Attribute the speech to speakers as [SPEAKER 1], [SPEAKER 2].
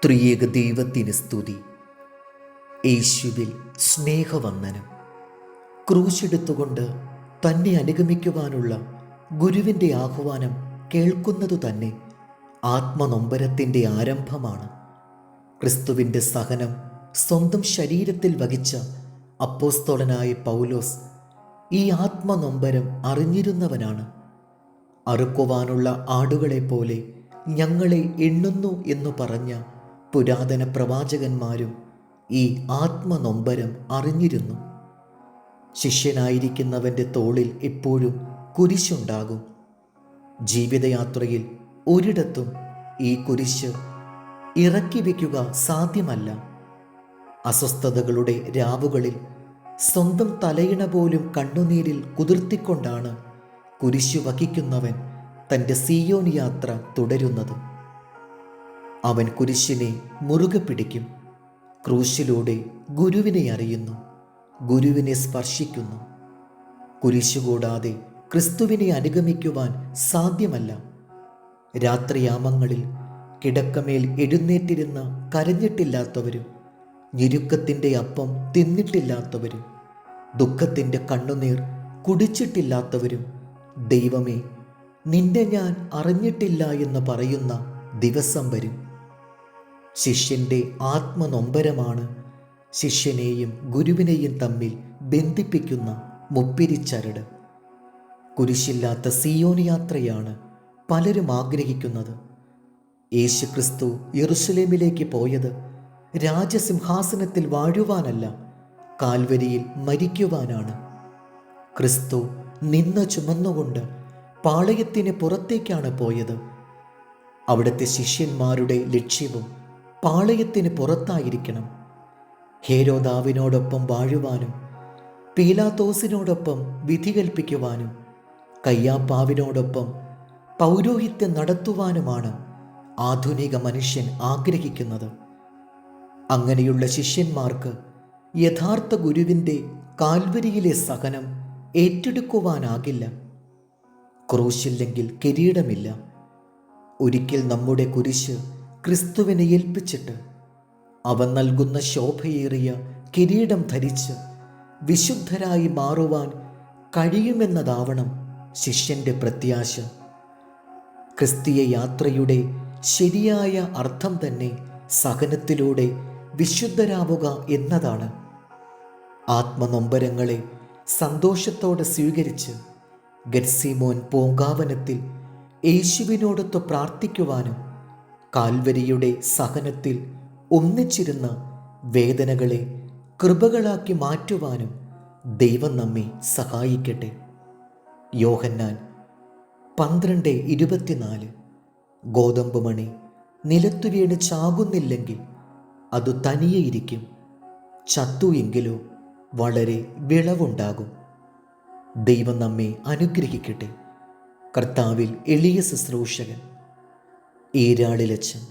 [SPEAKER 1] ത്രിയേക ദൈവത്തിന് സ്തുതി. യേശുവിൽ സ്നേഹവന്ദനം. ക്രൂശെടുത്തുകൊണ്ട് തന്നെ അനുഗമിക്കുവാനുള്ള ഗുരുവിൻ്റെ ആഹ്വാനം കേൾക്കുന്നതു തന്നെ ആത്മനൊമ്പരത്തിൻ്റെ ആരംഭമാണ്. ക്രിസ്തുവിൻ്റെ സഹനം സ്വന്തം ശരീരത്തിൽ വഹിച്ച അപ്പോസ്തലനായ പൗലോസ് ഈ ആത്മനൊമ്പരം അറിഞ്ഞിരുന്നവനാണ്. അറുക്കുവാനുള്ള ആടുകളെപ്പോലെ ഞങ്ങളെ എണ്ണുന്നു എന്നു പറഞ്ഞ പുരാതന പ്രവാചകന്മാരും ഈ ആത്മനൊമ്പരം അറിഞ്ഞിരുന്നു. ശിഷ്യനായിരിക്കുന്നവൻ്റെ തോളിൽ എപ്പോഴും കുരിശുണ്ടാകും. ജീവിതയാത്രയിൽ ഒരിടത്തും ഈ കുരിശ് ഇറക്കി വയ്ക്കുക സാധ്യമല്ല. അസ്വസ്ഥതകളുടെ രാവുകളിൽ സ്വന്തം തലയിണ പോലും കണ്ണുനീരിൽ കുതിർത്തിക്കൊണ്ടാണ് കുരിശു വഹിക്കുന്നവൻ തൻ്റെ സിയോൻ യാത്ര തുടരുന്നത്. അവൻ കുരിശിനെ മുറുകെ പിടിക്കും. ക്രൂശിലൂടെ ഗുരുവിനെ അറിയുന്നു, ഗുരുവിനെ സ്പർശിക്കുന്നു. കുരിശു കൂടാതെ ക്രിസ്തുവിനെ അനുഗമിക്കുവാൻ സാധ്യമല്ല. രാത്രിയാമങ്ങളിൽ കിടക്കമേൽ എഴുന്നേറ്റിരുന്ന് കരഞ്ഞിട്ടില്ലാത്തവരും, ഞെരുക്കത്തിൻ്റെ അപ്പം തിന്നിട്ടില്ലാത്തവരും, ദുഃഖത്തിൻ്റെ കണ്ണുനീർ കുടിച്ചിട്ടില്ലാത്തവരും ദൈവമേ നിന്നെ ഞാൻ അറിഞ്ഞിട്ടില്ല എന്ന് പറയുന്ന ദിവസം വരും. ശിഷ്യൻ്റെ ആത്മനൊമ്പരമാണ് ശിഷ്യനെയും ഗുരുവിനെയും തമ്മിൽ ബന്ധിപ്പിക്കുന്ന മുപ്പിരിച്ചരട്. കുരിശില്ലാത്ത സിയോൻ യാത്രയാണ് പലരും ആഗ്രഹിക്കുന്നത്. യേശുക്രിസ്തു യെരുശലേമിലേക്ക് പോയത് രാജസിംഹാസനത്തിൽ വാഴുവാനല്ല, കാൽവരിയിൽ മരിക്കുവാനാണ്. ക്രിസ്തു നിന്ന് ചുമന്നുകൊണ്ട് പാളയത്തിന് പുറത്തേക്കാണ് പോയത്. അവിടുത്തെ ശിഷ്യന്മാരുടെ ലക്ഷ്യവും പാളയത്തിന് പുറത്തായിരിക്കണം. ഹേരോദാവിനോടൊപ്പം വാഴുവാനും പീലാത്തോസിനോടൊപ്പം വിധി കൽപ്പിക്കുവാനും കയ്യാപ്പാവിനോടൊപ്പം പൗരോഹിത്യം നടത്തുവാനുമാണ് ആധുനിക മനുഷ്യൻ ആഗ്രഹിക്കുന്നത്. അങ്ങനെയുള്ള ശിഷ്യന്മാർക്ക് യഥാർത്ഥ ഗുരുവിൻ്റെ കാൽവരിയിലെ സഹനം ഏറ്റെടുക്കുവാനാകില്ല. ക്രൂശില്ലെങ്കിൽ കിരീടമില്ല. ഒരിക്കൽ നമ്മുടെ കുരിശ് ക്രിസ്തുവിനെ ഏൽപ്പിച്ചിട്ട് അവൻ നൽകുന്ന ശോഭയേറിയ കിരീടം ധരിച്ച് വിശുദ്ധരായി മാറുവാൻ കഴിയുമെന്നതാവണം ശിഷ്യൻ്റെ പ്രത്യാശ. ക്രിസ്തീയ യാത്രയുടെ ശരിയായ അർത്ഥം തന്നെ സഹനത്തിലൂടെ വിശുദ്ധരാവുക എന്നതാണ്. ആത്മനൊമ്പരങ്ങളെ സന്തോഷത്തോടെ സ്വീകരിച്ച് ഗെത്സീമോൻ പൂങ്കാവനത്തിൽ യേശുവിനോടൊത്ത് പ്രാർത്ഥിക്കുവാനും കാൽവരിയുടെ സഹനത്തിൽ ഒന്നിച്ചിരുന്ന വേദനകളെ കൃപകളാക്കി മാറ്റുവാനും ദൈവം നമ്മെ സഹായിക്കട്ടെ. യോഹന്നാൻ 12:24. ഗോതമ്പ് മണി നിലത്തു വീണ് ചാകുന്നില്ലെങ്കിൽ അത് തനിയെ ഇരിക്കും, ചത്തു എങ്കിലോ വളരെ വിളവുണ്ടാകും. ദൈവം നമ്മെ അനുഗ്രഹിക്കട്ടെ. കർത്താവിൽ എളിയ ശുശ്രൂഷകൻ ഈരാളിലച്ചൻ.